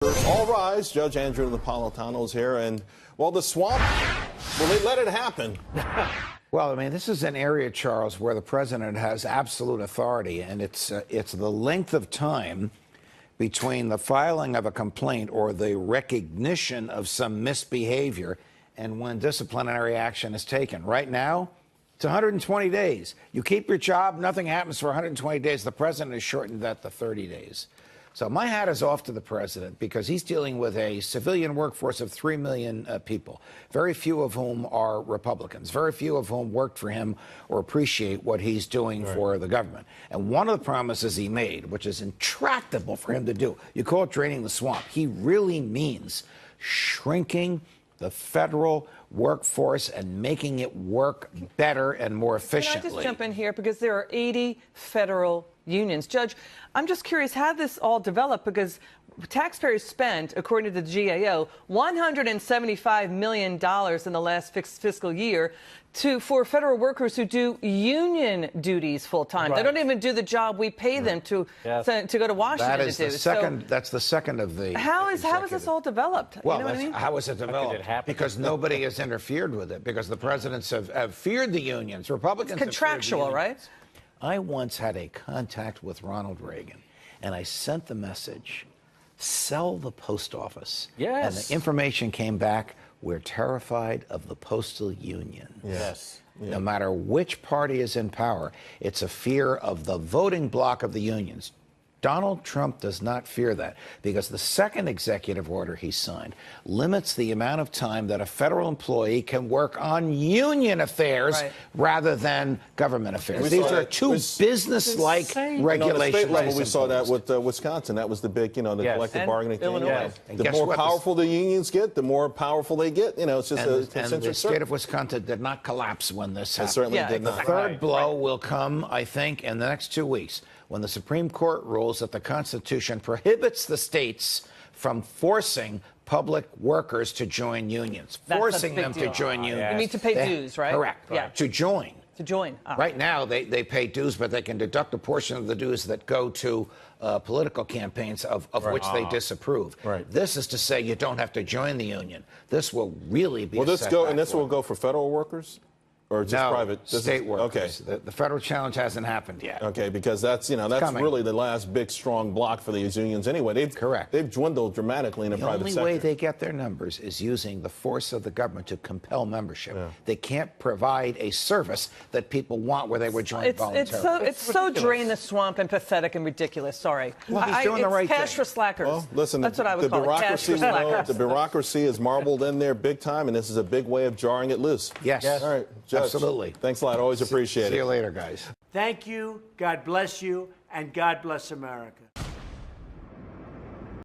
All rise. Judge Andrew Napolitano is here, and well, the swamp, will they let it happen? Well, I mean, this is an area, Charles, where the president has absolute authority, and it's the length of time between the filing of a complaint or the recognition of some misbehavior and when disciplinary action is taken. Right now, it's 120 days. You keep your job, nothing happens for 120 days. The president has shortened that to 30 days. So my hat is off to the president because he's dealing with a civilian workforce of 3 million people, very few of whom are Republicans, very few of whom worked for him or appreciate what he's doing for the government. And one of the promises he made, which is intractable for him to do, you call it draining the swamp, he really means shrinking the federal workforce and making it work better and more efficiently. Can I just jump in here? Because there are 80 federal unions. Judge, I'm just curious how this all developed, because taxpayers spent, according to the GAO, $175 million in the last fiscal year for federal workers who do union duties full time. Right. They don't even do the job we pay them to go to Washington to do. That's the second of the. How is this all developed? Well, you know what I mean? How is it developed? Because nobody has interfered with it. Because the presidents have feared the unions. Republicans. It's contractual, right? I once had a contact with Ronald Reagan, and I sent the message, sell the post office. Yes. And the information came back, we're terrified of the postal union. Yes. Yeah. No matter which party is in power, it's a fear of the voting bloc of the unions. Donald Trump does not fear that, because the second executive order he signed limits the amount of time that a federal employee can work on union affairs rather than government affairs. These are two business-like regulations. On the state level, we saw that with Wisconsin. That was the big, the collective bargaining thing. Illinois. The more powerful the unions get, the more powerful they get. It's just a and the state of Wisconsin did not collapse when this happened. It certainly did not. The third blow will come, I think, in the next 2 weeks, when the Supreme Court rules that the Constitution prohibits the states from forcing public workers to join unions, forcing them to join unions. You need to pay dues, right? Correct. Yeah. To join. To join. Right now, they pay dues, but they can deduct a portion of the dues that go to political campaigns of which they disapprove. Right. This is to say you don't have to join the union. This will really be this will go for federal workers? Or just private? State workers. Okay. The federal challenge hasn't happened yet. Okay, because that's really the last big, strong block for these unions anyway. They've dwindled dramatically in the private sector. The only way they get their numbers is using the force of the government to compel membership. Yeah. They can't provide a service that people want where they would join voluntarily. It's so drain the swamp and pathetic and ridiculous. Sorry. Well, he's doing the right cash thing. for slackers. Well, listen, that's what I would call it. Cash for slackers. The bureaucracy is marbled in there big time, and this is a big way of jarring it loose. Yes. All right, Judge. Absolutely. Thanks a lot. Always appreciate it. See you later, guys. Thank you. God bless you. And God bless America.